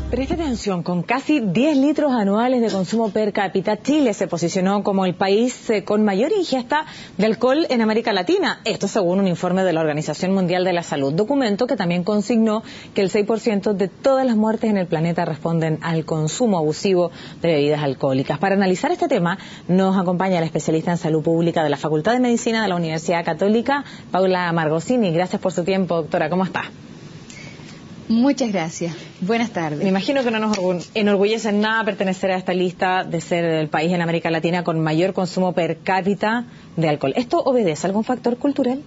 Preste atención, con casi 10 litros anuales de consumo per cápita, Chile se posicionó como el país con mayor ingesta de alcohol en América Latina. Esto según un informe de la Organización Mundial de la Salud, documento que también consignó que el 6% de todas las muertes en el planeta responden al consumo abusivo de bebidas alcohólicas. Para analizar este tema, nos acompaña la especialista en salud pública de la Facultad de Medicina de la Universidad Católica, Paula Margosini. Gracias por su tiempo, doctora. ¿Cómo está? Muchas gracias. Buenas tardes. Me imagino que no nos enorgullece en nada pertenecer a esta lista de ser el país en América Latina con mayor consumo per cápita de alcohol. ¿Esto obedece a algún factor cultural?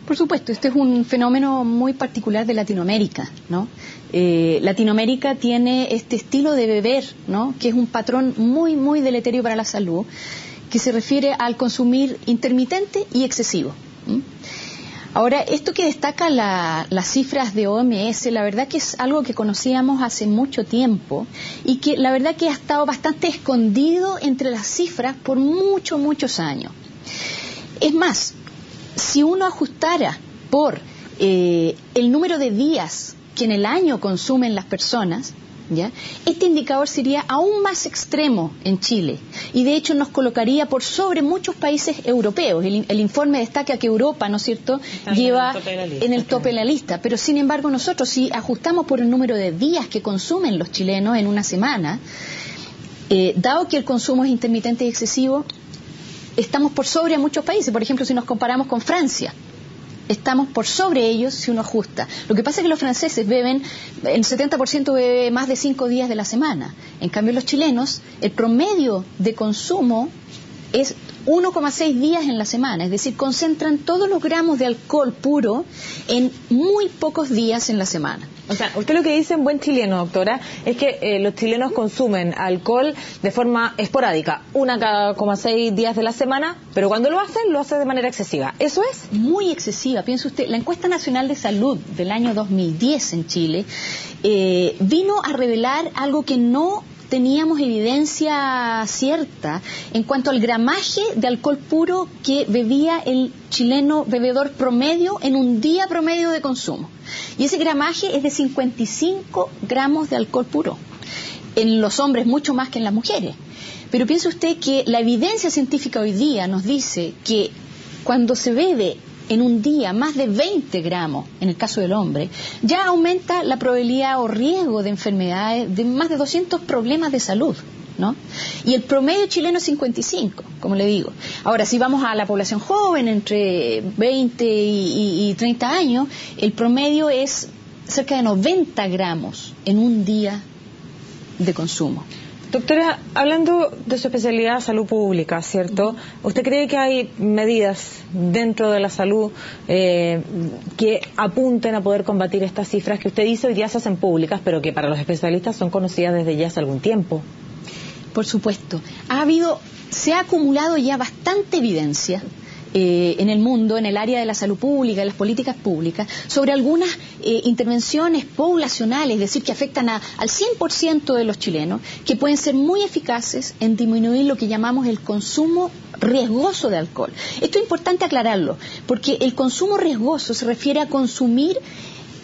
Por supuesto, este es un fenómeno muy particular de Latinoamérica, ¿no? Latinoamérica tiene este estilo de beber, ¿no?, que es un patrón muy, muy deleterio para la salud, que se refiere al consumir intermitente y excesivo. Ahora, esto que destaca las cifras de OMS, la verdad que es algo que conocíamos hace mucho tiempo y que la verdad que ha estado bastante escondido entre las cifras por muchos años. Es más, si uno ajustara por el número de días que en el año consumen las personas, ¿ya?, este indicador sería aún más extremo en Chile y de hecho nos colocaría por sobre muchos países europeos. El informe destaca que Europa, ¿no es cierto?, lleva en el tope de la lista, pero sin embargo nosotros, si ajustamos por el número de días que consumen los chilenos en una semana, dado que el consumo es intermitente y excesivo, estamos por sobre a muchos países. Por ejemplo, si nos comparamos con Francia, estamos por sobre ellos si uno ajusta. Lo que pasa es que los franceses beben, el 70% bebe más de 5 días de la semana. En cambio, los chilenos, el promedio de consumo es 1,6 días en la semana. Es decir, concentran todos los gramos de alcohol puro en muy pocos días en la semana. O sea, usted lo que dice en buen chileno, doctora, es que los chilenos consumen alcohol de forma esporádica, 1,6 días de la semana, pero cuando lo hace de manera excesiva. ¿Eso es? Muy excesiva. Piense usted, la encuesta nacional de salud del año 2010 en Chile vino a revelar algo que no teníamos evidencia cierta en cuanto al gramaje de alcohol puro que bebía el chileno bebedor promedio en un día promedio de consumo. Y ese gramaje es de 55 gramos de alcohol puro. En los hombres mucho más que en las mujeres. Pero piense usted que la evidencia científica hoy día nos dice que cuando se bebe en un día más de 20 gramos, en el caso del hombre, ya aumenta la probabilidad o riesgo de enfermedades, de más de 200 problemas de salud, ¿no? Y el promedio chileno es 55, como le digo. Ahora, si vamos a la población joven, entre 20 y 30 años, el promedio es cerca de 90 gramos en un día de consumo. Doctora, hablando de su especialidad, salud pública, ¿cierto? ¿Usted cree que hay medidas dentro de la salud que apunten a poder combatir estas cifras que usted dice hoy día se hacen públicas, pero que para los especialistas son conocidas desde ya hace algún tiempo? Por supuesto. Se ha acumulado ya bastante evidencia en el mundo, en el área de la salud pública, de las políticas públicas, sobre algunas intervenciones poblacionales, es decir, que afectan al 100% de los chilenos, que pueden ser muy eficaces en disminuir lo que llamamos el consumo riesgoso de alcohol. Esto es importante aclararlo, porque el consumo riesgoso se refiere a consumir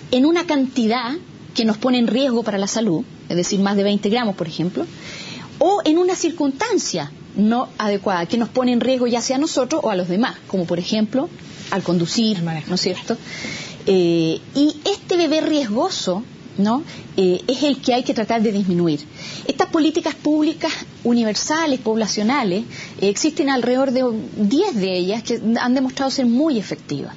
en una cantidad que nos pone en riesgo para la salud, es decir, más de 20 gramos, por ejemplo, o en una circunstancia no adecuada, que nos pone en riesgo ya sea a nosotros o a los demás, como por ejemplo al conducir, ¿no es cierto? Y este beber riesgoso, ¿no?, es el que hay que tratar de disminuir. Estas políticas públicas universales, poblacionales, existen alrededor de 10 de ellas que han demostrado ser muy efectivas.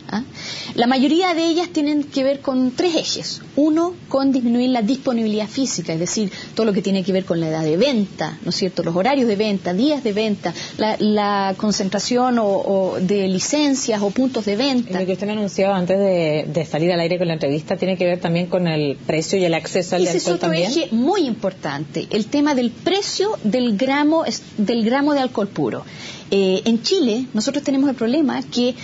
La mayoría de ellas tienen que ver con 3 ejes. Uno, con disminuir la disponibilidad física, es decir, todo lo que tiene que ver con la edad de venta, ¿no es cierto?, los horarios de venta, días de venta, la concentración o de licencias o puntos de venta. Lo que usted anunciaba antes de salir al aire con la entrevista tiene que ver también con el precio y el acceso al alcohol también. Ese es otro eje muy importante, el tema del precio del gramo de alcohol puro. En Chile nosotros tenemos el problema que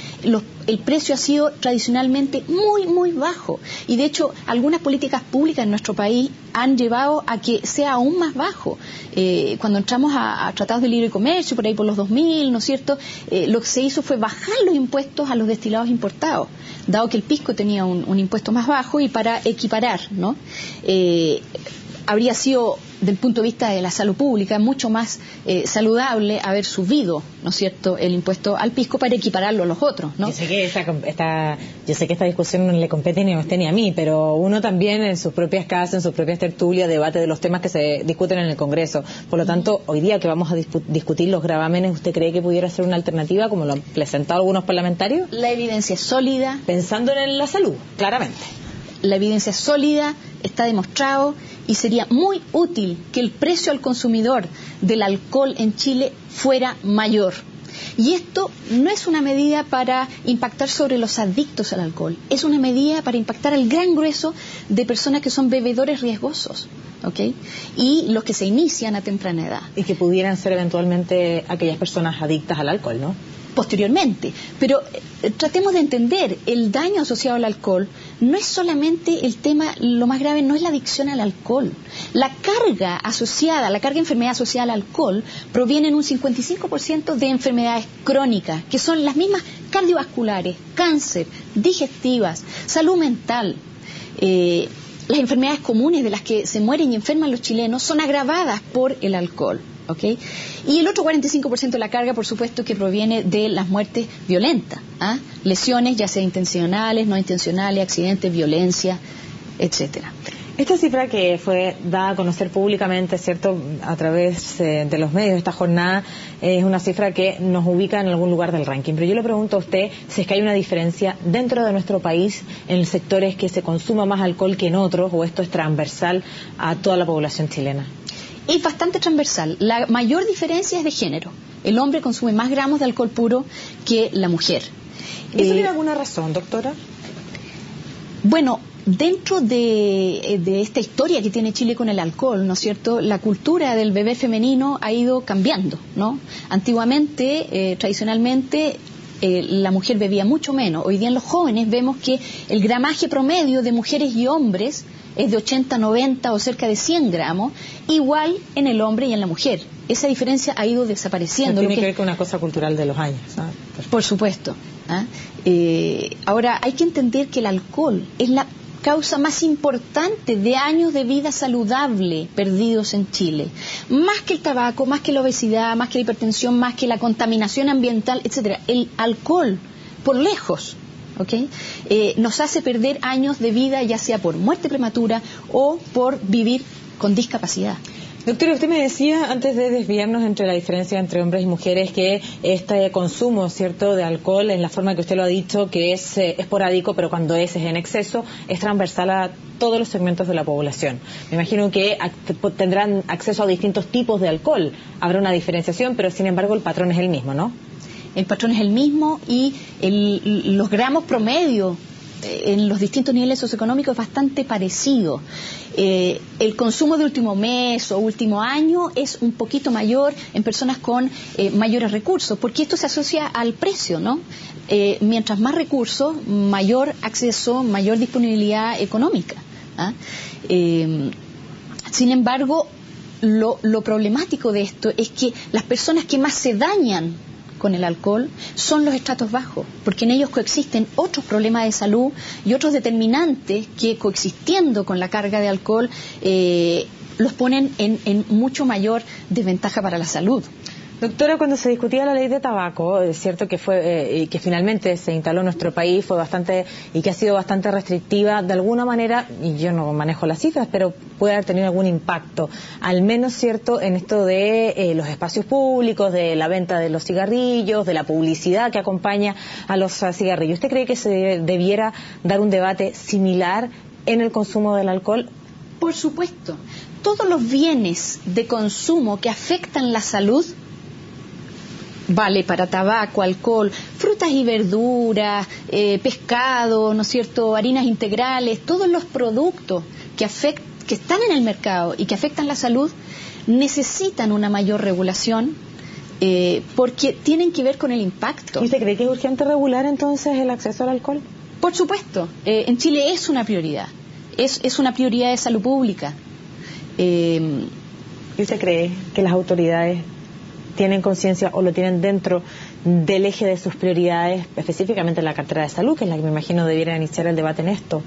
el precio ha sido tradicionalmente muy bajo y de hecho algunas políticas públicas en nuestro país han llevado a que sea aún más bajo. Cuando entramos a tratados de libre comercio, por ahí por los 2000, ¿no es cierto?, lo que se hizo fue bajar los impuestos a los destilados importados, dado que el pisco tenía un impuesto más bajo, y para equiparar, ¿no? Habría sido, del punto de vista de la salud pública, mucho más saludable haber subido, ¿no es cierto?, el impuesto al pisco para equipararlo a los otros, ¿no? Yo sé que esta discusión no le compete ni a usted ni a mí, pero uno también en sus propias casas, en sus propias tertulias, debate de los temas que se discuten en el Congreso. Por lo tanto, hoy día que vamos a discutir los gravámenes, ¿usted cree que pudiera ser una alternativa, como lo han presentado algunos parlamentarios? La evidencia es sólida. Pensando en la salud, claramente. La evidencia es sólida, está demostrado, y sería muy útil que el precio al consumidor del alcohol en Chile fuera mayor. Y esto no es una medida para impactar sobre los adictos al alcohol, es una medida para impactar al gran grueso de personas que son bebedores riesgosos, ¿ok?, y los que se inician a temprana edad. Y que pudieran ser eventualmente aquellas personas adictas al alcohol, ¿no? Posteriormente, pero tratemos de entender, el daño asociado al alcohol no es solamente el tema, lo más grave no es la adicción al alcohol. La carga de enfermedad asociada al alcohol proviene en un 55% de enfermedades crónicas, que son las mismas cardiovasculares, cáncer, digestivas, salud mental. Las enfermedades comunes de las que se mueren y enferman los chilenos son agravadas por el alcohol. ¿Okay? Y el otro 45% de la carga, por supuesto, que proviene de las muertes violentas, lesiones ya sea intencionales, no intencionales, accidentes, violencia, etcétera. Esta cifra que fue dada a conocer públicamente, ¿cierto?, a través de los medios de esta jornada, es una cifra que nos ubica en algún lugar del ranking. Pero yo le pregunto a usted si es que hay una diferencia dentro de nuestro país en sectores que se consuma más alcohol que en otros, o esto es transversal a toda la población chilena. Es bastante transversal. La mayor diferencia es de género. El hombre consume más gramos de alcohol puro que la mujer. ¿Eso tiene alguna razón, doctora? Bueno, dentro de esta historia que tiene Chile con el alcohol, ¿no es cierto?, la cultura del beber femenino ha ido cambiando, ¿no? Antiguamente, tradicionalmente, la mujer bebía mucho menos. Hoy día en los jóvenes vemos que el gramaje promedio de mujeres y hombres es de 80, 90 o cerca de 100 gramos, igual en el hombre y en la mujer. Esa diferencia ha ido desapareciendo. Tiene que ver con una cosa cultural de los años, ¿sabes? Por supuesto. Ahora, hay que entender que el alcohol es la causa más importante de años de vida saludable perdidos en Chile. Más que el tabaco, más que la obesidad, más que la hipertensión, más que la contaminación ambiental, etcétera. El alcohol, por lejos, ¿okay?, nos hace perder años de vida, ya sea por muerte prematura o por vivir con discapacidad. Doctora, usted me decía, antes de desviarnos entre la diferencia entre hombres y mujeres, que este consumo, ¿cierto?, de alcohol, en la forma que usted lo ha dicho, que es esporádico, pero cuando es en exceso, es transversal a todos los segmentos de la población. Me imagino que tendrán acceso a distintos tipos de alcohol. Habrá una diferenciación, pero sin embargo el patrón es el mismo, ¿no? El patrón es el mismo y los gramos promedio en los distintos niveles socioeconómicos es bastante parecido. El consumo de último mes o último año es un poquito mayor en personas con mayores recursos, porque esto se asocia al precio, ¿no? Mientras más recursos, mayor acceso, mayor disponibilidad económica. Sin embargo, lo problemático de esto es que las personas que más se dañan con el alcohol son los estratos bajos, porque en ellos coexisten otros problemas de salud y otros determinantes que, coexistiendo con la carga de alcohol, los ponen en mucho mayor desventaja para la salud. Doctora, cuando se discutía la ley de tabaco, es cierto que fue que finalmente se instaló en nuestro país, fue bastante, y que ha sido bastante restrictiva, de alguna manera, y yo no manejo las cifras, pero puede haber tenido algún impacto, al menos, cierto, en esto de los espacios públicos, de la venta de los cigarrillos, de la publicidad que acompaña a los cigarrillos. ¿Usted cree que se debiera dar un debate similar en el consumo del alcohol? Por supuesto. Todos los bienes de consumo que afectan la salud, vale para tabaco, alcohol, frutas y verduras, pescado, ¿no es cierto?, harinas integrales, todos los productos que están en el mercado y que afectan la salud necesitan una mayor regulación porque tienen que ver con el impacto. ¿Y usted cree que es urgente regular entonces el acceso al alcohol? Por supuesto. En Chile es una prioridad. Es una prioridad de salud pública. ¿Y usted cree que las autoridades tienen conciencia o lo tienen dentro del eje de sus prioridades, específicamente en la cartera de salud, que es la que me imagino debiera iniciar el debate en esto?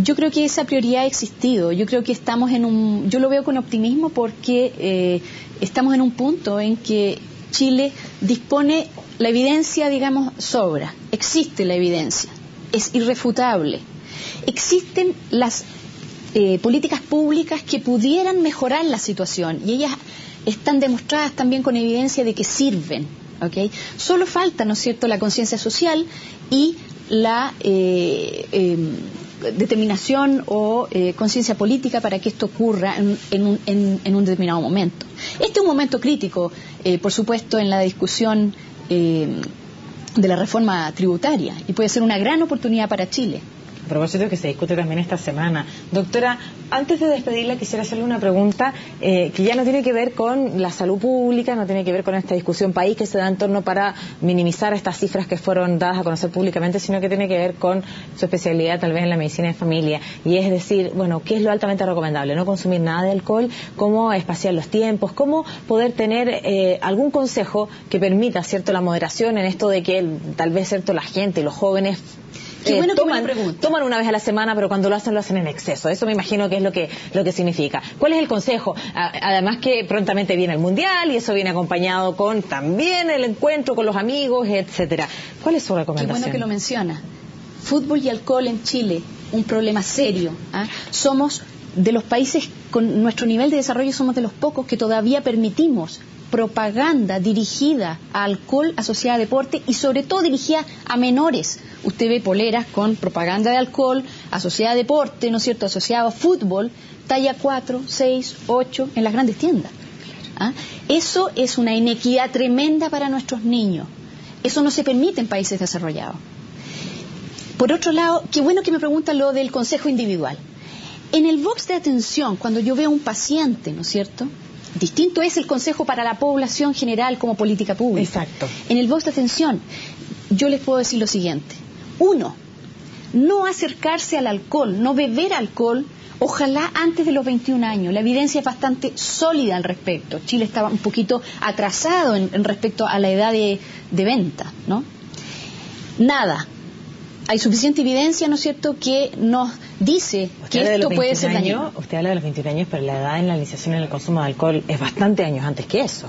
Yo creo que esa prioridad ha existido. Yo creo que estamos yo lo veo con optimismo porque estamos en un punto en que Chile dispone, la evidencia, digamos, sobra. Existe la evidencia, es irrefutable. Existen las políticas públicas que pudieran mejorar la situación y ellas están demostradas también con evidencia de que sirven, ¿okay? Solo falta, ¿no es cierto?, la conciencia social y la determinación o conciencia política para que esto ocurra en un determinado momento. Este es un momento crítico, por supuesto, en la discusión de la reforma tributaria y puede ser una gran oportunidad para Chile. A propósito que se discute también esta semana. Doctora, antes de despedirla quisiera hacerle una pregunta que ya no tiene que ver con la salud pública, no tiene que ver con esta discusión país que se da en torno para minimizar estas cifras que fueron dadas a conocer públicamente, sino que tiene que ver con su especialidad tal vez en la medicina de familia. Y es decir, bueno, ¿qué es lo altamente recomendable? No consumir nada de alcohol, cómo espaciar los tiempos, cómo poder tener algún consejo que permita, ¿cierto?, la moderación en esto de que tal vez, ¿cierto?, la gente y los jóvenes toman una vez a la semana, pero cuando lo hacen en exceso. Eso me imagino que es lo que significa. ¿Cuál es el consejo? Además que prontamente viene el Mundial y eso viene acompañado con también el encuentro con los amigos, etcétera. ¿Cuál es su recomendación? Qué bueno que lo menciona. Fútbol y alcohol en Chile, un problema serio. Somos de los países con nuestro nivel de desarrollo, somos de los pocos que todavía permitimos propaganda dirigida a alcohol asociada a deporte y sobre todo dirigida a menores. Usted ve poleras con propaganda de alcohol asociada a deporte, ¿no es cierto?, asociada a fútbol, talla 4, 6, 8 en las grandes tiendas. Eso es una inequidad tremenda para nuestros niños. Eso no se permite en países desarrollados. Por otro lado, qué bueno que me preguntan lo del consejo individual. En el box de atención, cuando yo veo a un paciente, ¿no es cierto?, distinto es el consejo para la población general como política pública. Exacto. En el box de atención, yo les puedo decir lo siguiente. 1, no acercarse al alcohol, no beber alcohol, ojalá antes de los 21 años. La evidencia es bastante sólida al respecto. Chile estaba un poquito atrasado en respecto a la edad de venta, ¿no? Nada. Hay suficiente evidencia, ¿no es cierto?, que nos dice que esto puede ser dañino. Usted habla de los 21 años, pero la edad en la iniciación en el consumo de alcohol es bastante años antes que eso.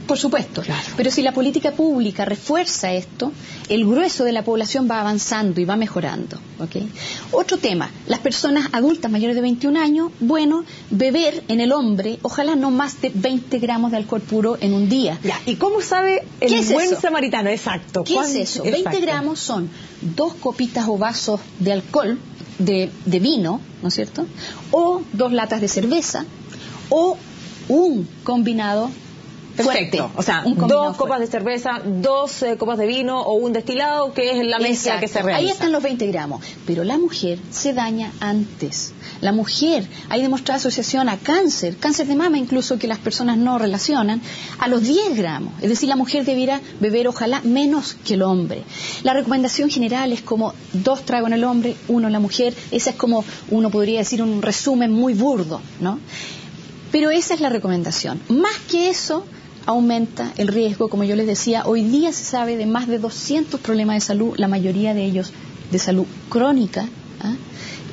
Por supuesto, claro. Pero si la política pública refuerza esto, el grueso de la población va avanzando y va mejorando, ¿okay? Otro tema, las personas adultas mayores de 21 años, bueno, beber en el hombre, ojalá no más de 20 gramos de alcohol puro en un día. Ya, ¿y cómo sabe el buen samaritano? Exacto. ¿Qué es eso? Exacto. 20 gramos son 2 copitas o vasos de alcohol, de vino, ¿no es cierto?, o 2 latas de cerveza, o un combinado fuerte. Perfecto. O sea, 2 copas de cerveza, 2 copas de vino o un destilado, que es la mezcla que se realiza. Ahí están los 20 gramos. Pero la mujer se daña antes. La mujer, hay demostrada asociación a cáncer de mama incluso, que las personas no relacionan, a los 10 gramos. Es decir, la mujer debiera beber ojalá menos que el hombre. La recomendación general es como 2 tragos en el hombre, 1 en la mujer. Esa es como, uno podría decir, un resumen muy burdo, ¿no? Pero esa es la recomendación. Más que eso, aumenta el riesgo. Como yo les decía, hoy día se sabe de más de 200 problemas de salud, la mayoría de ellos de salud crónica,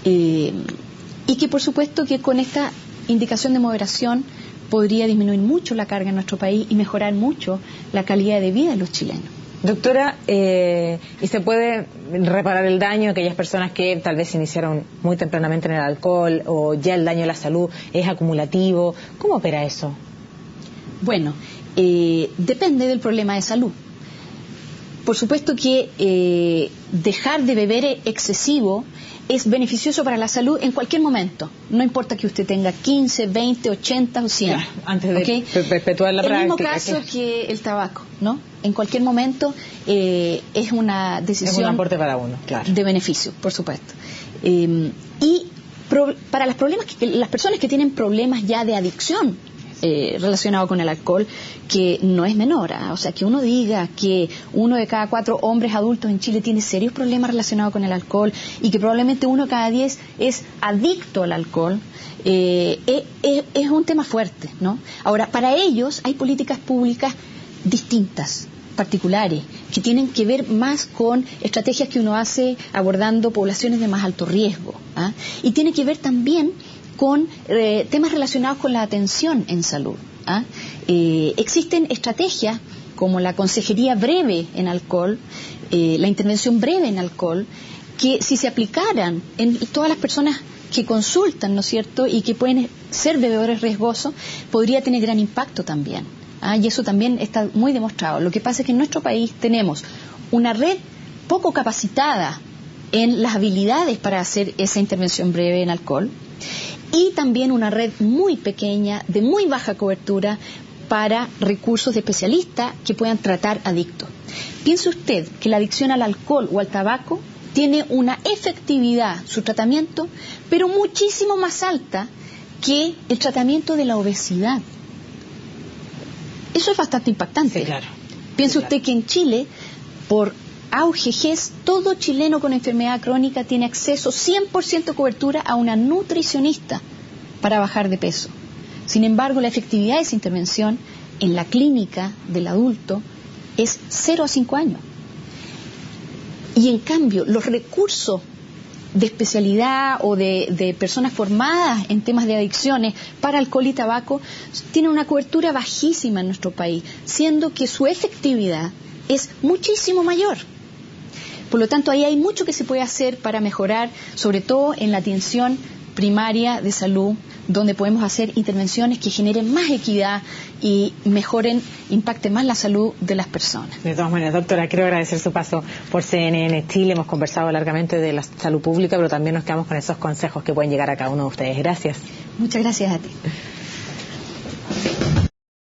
y que por supuesto que con esta indicación de moderación podría disminuir mucho la carga en nuestro país y mejorar mucho la calidad de vida de los chilenos. Doctora, ¿y se puede reparar el daño a aquellas personas que tal vez se iniciaron muy tempranamente en el alcohol o ya el daño a la salud es acumulativo? ¿Cómo opera eso? Bueno, depende del problema de salud. Por supuesto que dejar de beber excesivo es beneficioso para la salud en cualquier momento. No importa que usted tenga 15, 20, 80 o 100. Ya, antes de perpetuar la práctica. El mismo caso que el tabaco, ¿no? En cualquier momento es una decisión. Es un aporte para uno, claro. De beneficio, por supuesto. Para las personas que tienen problemas ya de adicción relacionado con el alcohol, que no es menor, o sea, que uno diga que 1 de cada 4 hombres adultos en Chile tiene serios problemas relacionados con el alcohol y que probablemente 1 de cada 10 es adicto al alcohol, es un tema fuerte, ¿no? Ahora, para ellos hay políticas públicas distintas, particulares, que tienen que ver más con estrategias que uno hace abordando poblaciones de más alto riesgo, ¿ah? Y tiene que ver también con temas relacionados con la atención en salud, ¿ah? Existen estrategias como la consejería breve en alcohol, la intervención breve en alcohol, que si se aplicaran en todas las personas que consultan, ¿no es cierto?, y que pueden ser bebedores riesgosos, podría tener gran impacto también. Y eso también está muy demostrado. Lo que pasa es que en nuestro país tenemos una red poco capacitada en las habilidades para hacer esa intervención breve en alcohol, y también una red muy pequeña, de muy baja cobertura, para recursos de especialistas que puedan tratar adictos. Piense usted que la adicción al alcohol o al tabaco tiene una efectividad, su tratamiento, pero muchísimo más alta que el tratamiento de la obesidad. Eso es bastante impactante. Sí, claro. Piense usted que en Chile, por AUGGs, todo chileno con enfermedad crónica tiene acceso 100% cobertura a una nutricionista para bajar de peso. Sin embargo, la efectividad de esa intervención en la clínica del adulto es 0 a 5 años. Y en cambio, los recursos de especialidad o de personas formadas en temas de adicciones para alcohol y tabaco tienen una cobertura bajísima en nuestro país, siendo que su efectividad es muchísimo mayor. Por lo tanto, ahí hay mucho que se puede hacer para mejorar, sobre todo en la atención primaria de salud, donde podemos hacer intervenciones que generen más equidad y mejoren, impacten más la salud de las personas. De todas maneras, doctora, quiero agradecer su paso por CNN Chile. Hemos conversado largamente de la salud pública, pero también nos quedamos con esos consejos que pueden llegar a cada uno de ustedes. Gracias. Muchas gracias a ti.